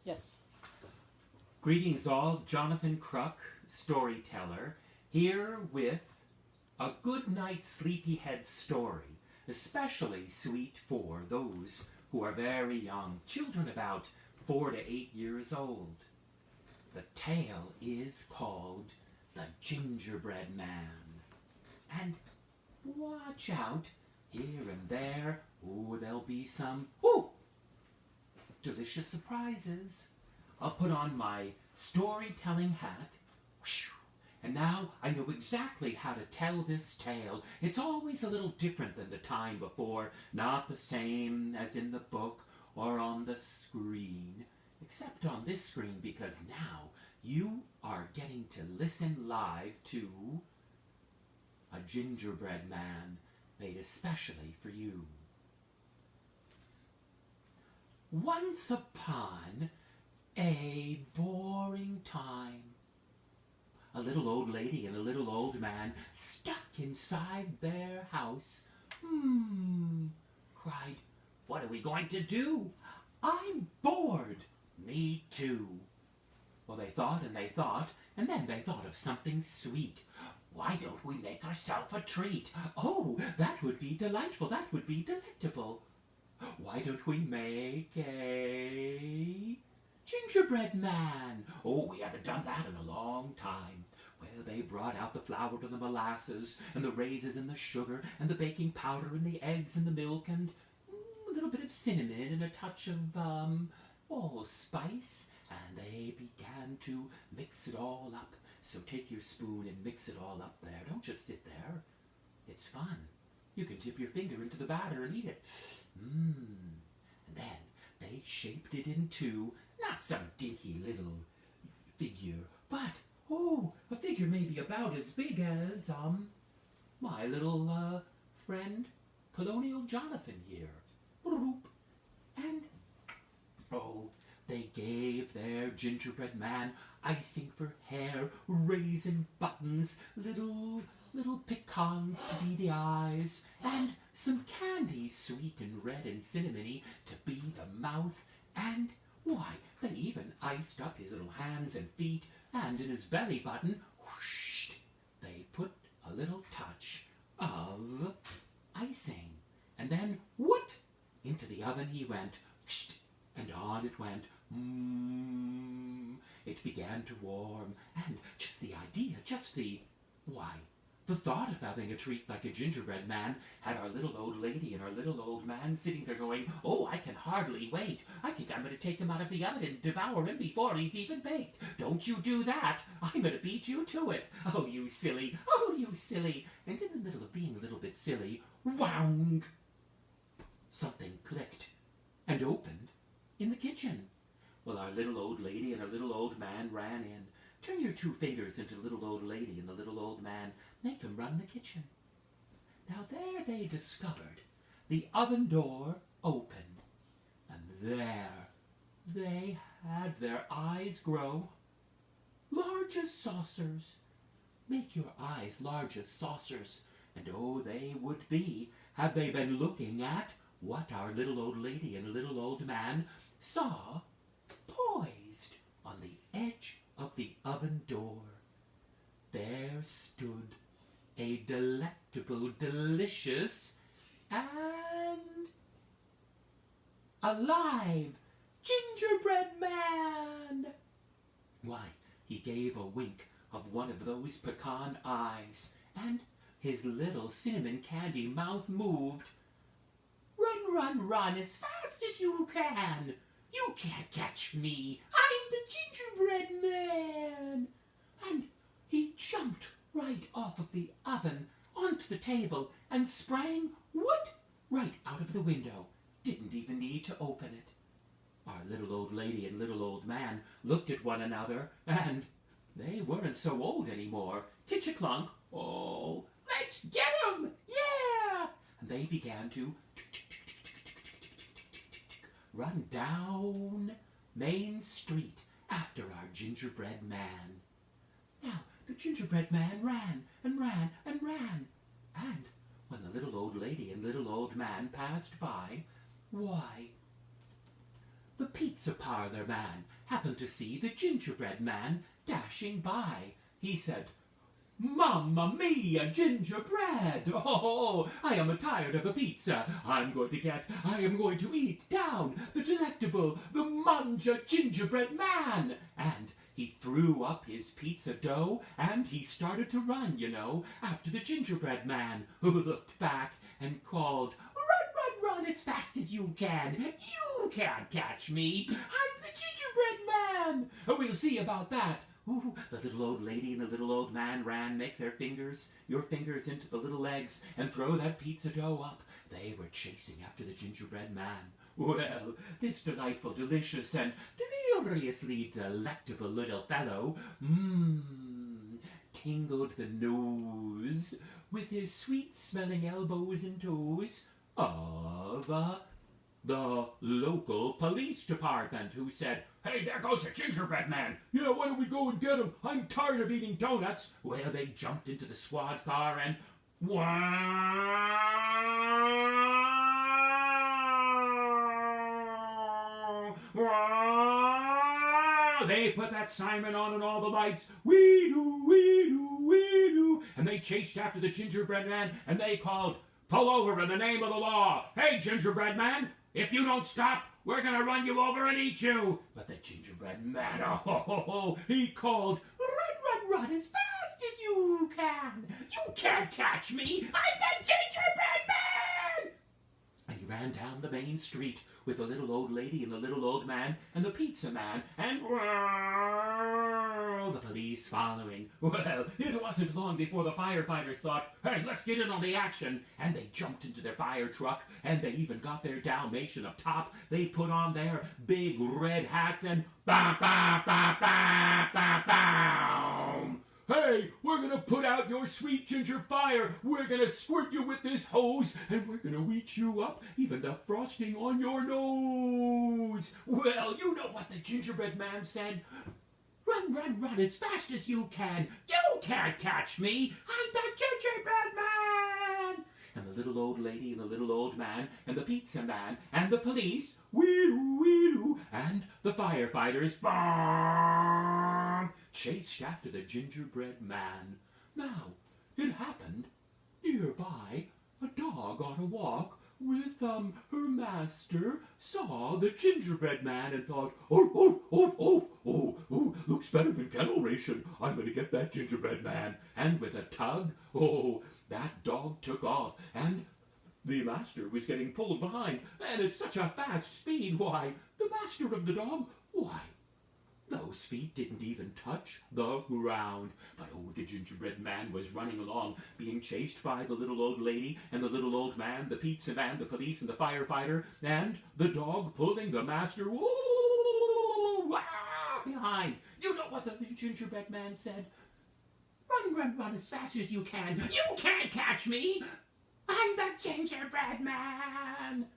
Yes. Greetings all, Jonathan Kruk, storyteller, here with a good night sleepyhead story, especially sweet for those who are very young, children about 4 to 8 years old. The tale is called The Gingerbread Man. And watch out, here and there, there'll be some, delicious surprises. I'll put on my storytelling hat, and now I know exactly how to tell this tale. It's always a little different than the time before, not the same as in the book or on the screen, except on this screen because now you are getting to listen live to a gingerbread man made especially for you. Once upon a boring time, a little old lady and a little old man stuck inside their house. Cried, "What are we going to do? I'm bored." "Me too." Well, they thought, and then they thought of something sweet. "Why don't we make ourselves a treat? Oh, that would be delightful, that would be delectable. Why don't we make a gingerbread man? Oh, we haven't done that in a long time." Well, they brought out the flour and the molasses and the raisins and the sugar and the baking powder and the eggs and the milk and a little bit of cinnamon and a touch of allspice, and they began to mix it all up. So take your spoon and mix it all up there. Don't just sit there. It's fun. You can dip your finger into the batter and eat it. And then they shaped it into not some dinky little figure, but, a figure maybe about as big as, my little, friend, Colonial Jonathan here. And, they gave their gingerbread man icing for hair, raisin buttons, little pecans to be the eyes, and some candy sweet and red and cinnamony to be the mouth, and they even iced up his little hands and feet, and in his belly button, they put a little touch of icing. And then, into the oven he went, and on it went. It began to warm, and just the thought of having a treat like a gingerbread man had our little old lady and our little old man sitting there going, "Oh, I can hardly wait. I think I'm going to take him out of the oven and devour him before he's even baked. Don't you do that. I'm going to beat you to it. Oh, you silly. Oh, you silly." And in the middle of being a little bit silly, whang! Something clicked and opened in the kitchen. Well, our little old lady and our little old man ran in. Turn your 2 fingers into the little old lady and the little old man. Make them run the kitchen. Now there they discovered the oven door open. And there they had their eyes grow large as saucers. Make your eyes large as saucers, and they would be, had they been looking at what our little old lady and little old man saw poised on the edge of the oven door. There stood a delectable, delicious, and alive gingerbread man. Why, he gave a wink of one of those pecan eyes, and his little cinnamon candy mouth moved. "Run, run, run as fast as you can. You can't catch me. I'm the gingerbread man." And he jumped right off of the oven onto the table and sprang, right out of the window. Didn't even need to open it. Our little old lady and little old man looked at one another, and they weren't so old anymore. Kitcha-clunk. "Oh, let's get 'em! Yeah!" And they began to run down Main Street after our gingerbread man. Now, the gingerbread man ran and ran and ran, and when the little old lady and little old man passed by, the pizza parlor man happened to see the gingerbread man dashing by. He said, "Mamma mia, gingerbread! Oh, I am tired of a pizza. I am going to eat down the delectable, the manja gingerbread man." And he threw up his pizza dough and he started to run, after the gingerbread man, who looked back and called, "Run, run, run as fast as you can. You can't catch me. I'm the gingerbread man." We'll see about that. Ooh, the little old lady and the little old man ran, make your fingers into the little legs, and throw that pizza dough up. They were chasing after the gingerbread man. Well, this delightful, delicious, and deliriously delectable little fellow, tingled the nose with his sweet-smelling elbows and toes of the local police department, who said, "Hey, there goes a gingerbread man. Yeah, why don't we go and get him? I'm tired of eating donuts." Well, they jumped into the squad car and they put that Simon on and all the lights. Wee doo, wee doo, wee doo. And they chased after the gingerbread man and they called, "Pull over in the name of the law. Hey, gingerbread man, if you don't stop, we're going to run you over and eat you." But the gingerbread man, he called, "Run, run, run as fast as you can. You can't catch me. I'm the gingerbread man." And he ran down the main street with the little old lady and the little old man and the pizza man and the police following. Well, it wasn't long before the firefighters thought, "Hey, let's get in on the action." And they jumped into their fire truck and they even got their Dalmatian up top. They put on their big red hats and ba ba ba ba ba ba. "Hey, we're going to put out your sweet ginger fire. We're going to squirt you with this hose, and we're going to eat you up, even the frosting on your nose." Well, you know what the gingerbread man said. "Run, run, run as fast as you can. You can't catch me. I'm the gingerbread man." And the little old lady and the little old man and the pizza man and the police, wee-doo, wee-doo, and the firefighters, chased after the gingerbread man. Now, it happened nearby, a dog on a walk with her master saw the gingerbread man and thought, oh, looks better than kennel ration. I'm going to get that gingerbread man." And with a tug, that dog took off, and the master was getting pulled behind, and at such a fast speed, why, the master of the dog, those feet didn't even touch the ground. But the gingerbread man was running along, being chased by the little old lady and the little old man, the pizza man, the police, and the firefighter, and the dog pulling the master behind. You know what the gingerbread man said? "Run, run, run as fast as you can. You can't catch me. I'm the gingerbread man."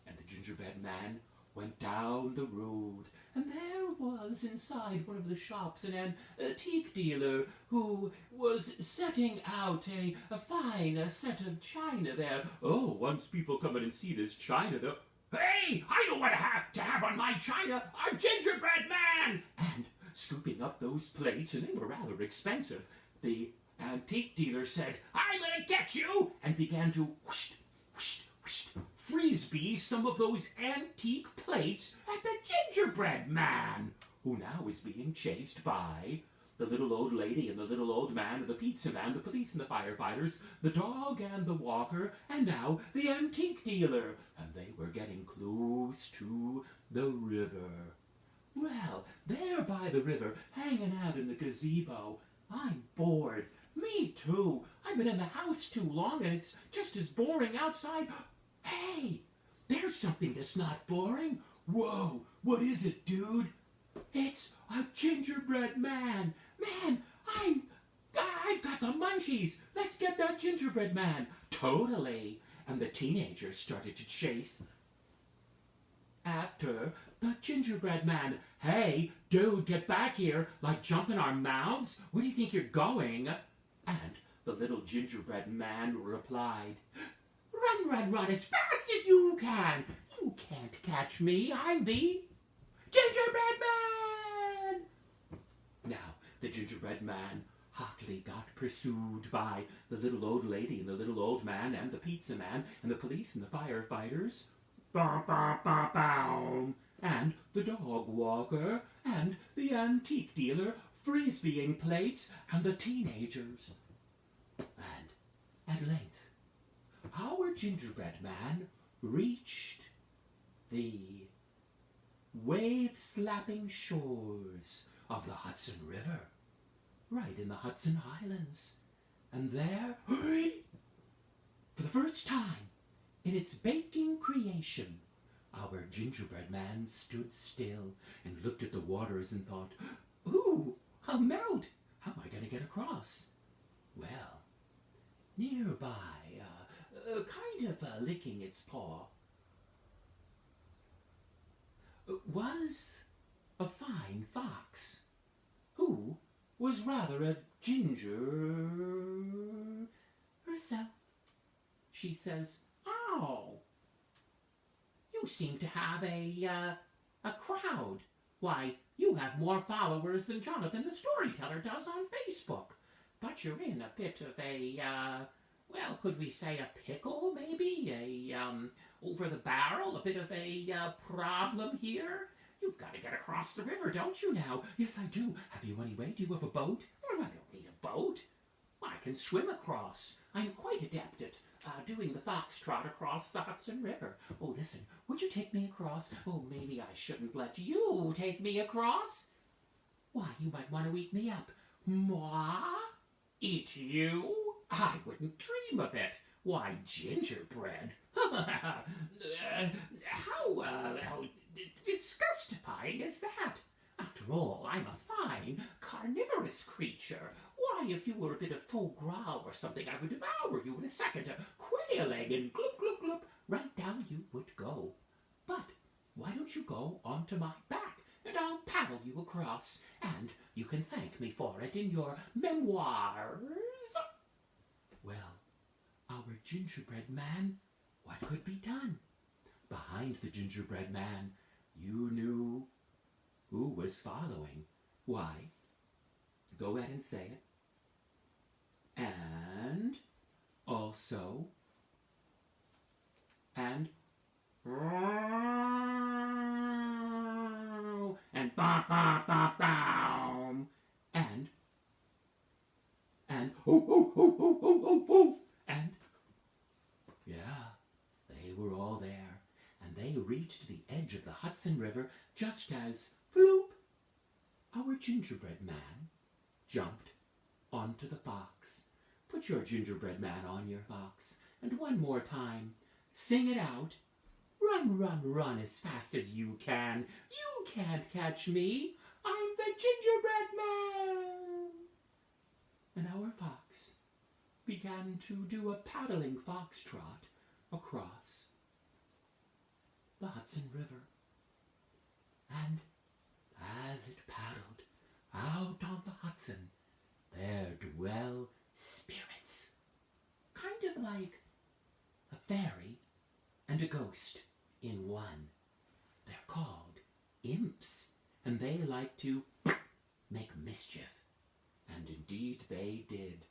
And the gingerbread man went down the road, and there was inside one of the shops an antique dealer who was setting out a fine set of china there. Once people come in and see this china, they'll, "Hey, I know what to have on my china, our gingerbread man!" And scooping up those plates, and they were rather expensive, the antique dealer said, "I'm going to get you," and began to whoosh, whoosh, whoosh, frisbee some of those antique plates at the gingerbread man, who now is being chased by the little old lady and the little old man and the pizza man, the police and the firefighters, the dog and the walker, and now the antique dealer. And they were getting close to the river. Well, there by the river, hanging out in the gazebo, I'm bored. Me too. I've been in the house too long and it's just as boring outside. Hey, there's something that's not boring. Whoa, what is it, dude? It's a gingerbread man. Man, I've got the munchies. Let's get that gingerbread man. Totally. And the teenagers started to chase after the gingerbread man. "Hey, dude, get back here. Like, jump in our mouths? Where do you think you're going?" And the little gingerbread man replied, "Run, run, run as fast as you can. You can't catch me. I'm the Gingerbread Man! Now, the gingerbread man hotly got pursued by the little old lady and the little old man and the pizza man and the police and the firefighters. Ba ba ba bow! And the dog walker and the antique dealer frisbeeing plates and the teenagers. And at length, our gingerbread man reached the wave-slapping shores of the Hudson River, right in the Hudson Highlands. And there, for the first time in its baking creation, our gingerbread man stood still and looked at the waters and thought, ooh, I'll melt. How am I going to get across? Well, nearby, kind of licking its paw, was a fine fox, who was rather a ginger herself. She says, "Oh, you seem to have a crowd. Why, you have more followers than Jonathan the Storyteller does on Facebook. But you're in a bit of a, well, could we say a pickle, maybe? Over the barrel, a bit of a problem here? You've got to get across the river, don't you now?" "Yes, I do. Have you any way? Do you have a boat?" "Well, I don't need a boat. I can swim across. I'm quite adept at doing the foxtrot across the Hudson River. Oh, listen, would you take me across?" "Oh, maybe I shouldn't let you take me across." "Why, you might want to eat me up." "Moi? Eat you? I wouldn't dream of it. Why, gingerbread. How disgustifying is that? After all, I'm a fine, carnivorous creature. Why, if you were a bit of foie gras or something, I would devour you in a second, a quail egg, and gloop, gloop, gloop, right down you would go. But why don't you go onto my back, and I'll paddle you across, and you can thank me for it in your memoirs." Well, our gingerbread man, what could be done? Behind the gingerbread man, you knew who was following. Why, go ahead and say it. And also, and ba ba ba bow, and ho ho ho ho ho ho ho, and yeah, they were all there, and they reached the edge of the Hudson River just as, floop, our gingerbread man jumped onto the fox. Put your gingerbread man on your fox, and one more time, sing it out. Run, run, run as fast as you can. You can't catch me. I'm the gingerbread man. And our fox began to do a paddling foxtrot across the Hudson River. And as it paddled out on the Hudson, there dwell spirits, kind of like a fairy and a ghost in one. They're called imps, and they like to make mischief. And indeed they did.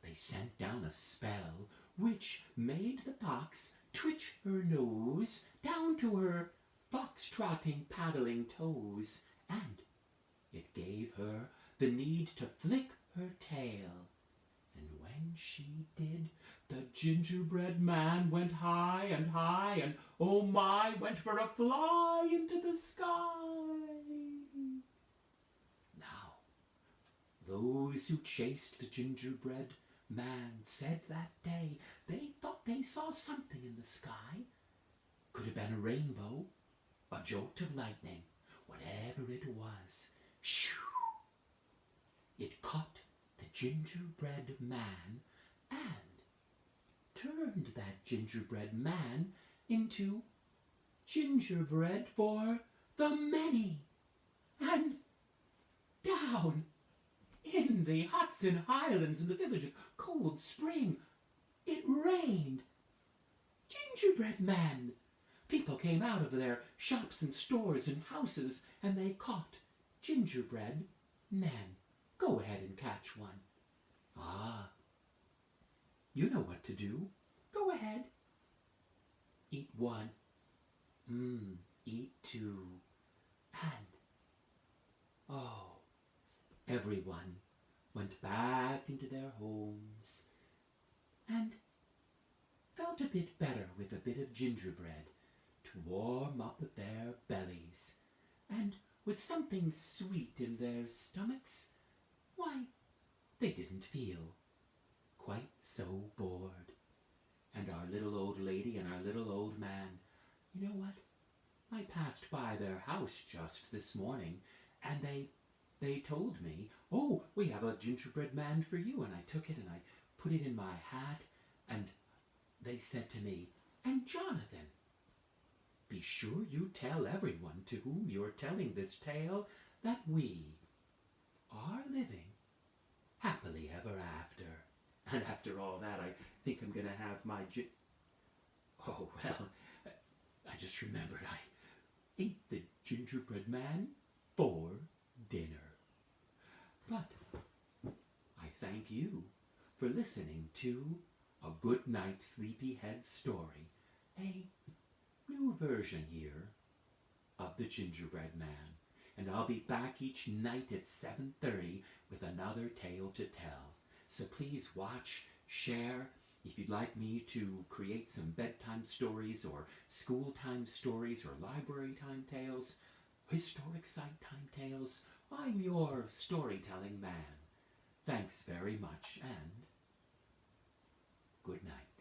They sent down a spell which made the fox twitch her nose down to her fox-trotting, paddling toes, and it gave her the need to flick her tail. And when she did, the gingerbread man went high, and oh my, went for a fly into the sky. Now, those who chased the gingerbread man said that day they thought they saw something in the sky. Could have been a rainbow, a jolt of lightning, whatever it was. Shoo! It caught the gingerbread man and turned that gingerbread man into gingerbread for the many. And down in the Hudson Highlands, in the village of Cold Spring, it rained gingerbread men. People came out of their shops and stores and houses, and they caught gingerbread men. Go ahead and catch one. Ah, you know what to do. Go ahead. Eat one. Eat two. And, oh, everyone went back into their homes and felt a bit better with a bit of gingerbread to warm up their bellies, and with something sweet in their stomachs, why, they didn't feel quite so bored. And our little old lady and our little old man, you know what? I passed by their house just this morning, and they told me, oh, we have a gingerbread man for you, and I took it and I put it in my hat, and they said to me, and Jonathan, be sure you tell everyone to whom you're telling this tale that we are living happily ever after. And after all that, I think I'm going to have my Oh, well, I just remembered I ate the gingerbread man for dinner. But I thank you for listening to A Good Night Sleepyhead Story, a new version here of The Gingerbread Man. And I'll be back each night at 7:30 with another tale to tell. So please watch, share. If you'd like me to create some bedtime stories or school time stories or library time tales, historic site time tales, I'm your storytelling man. Thanks very much, and good night.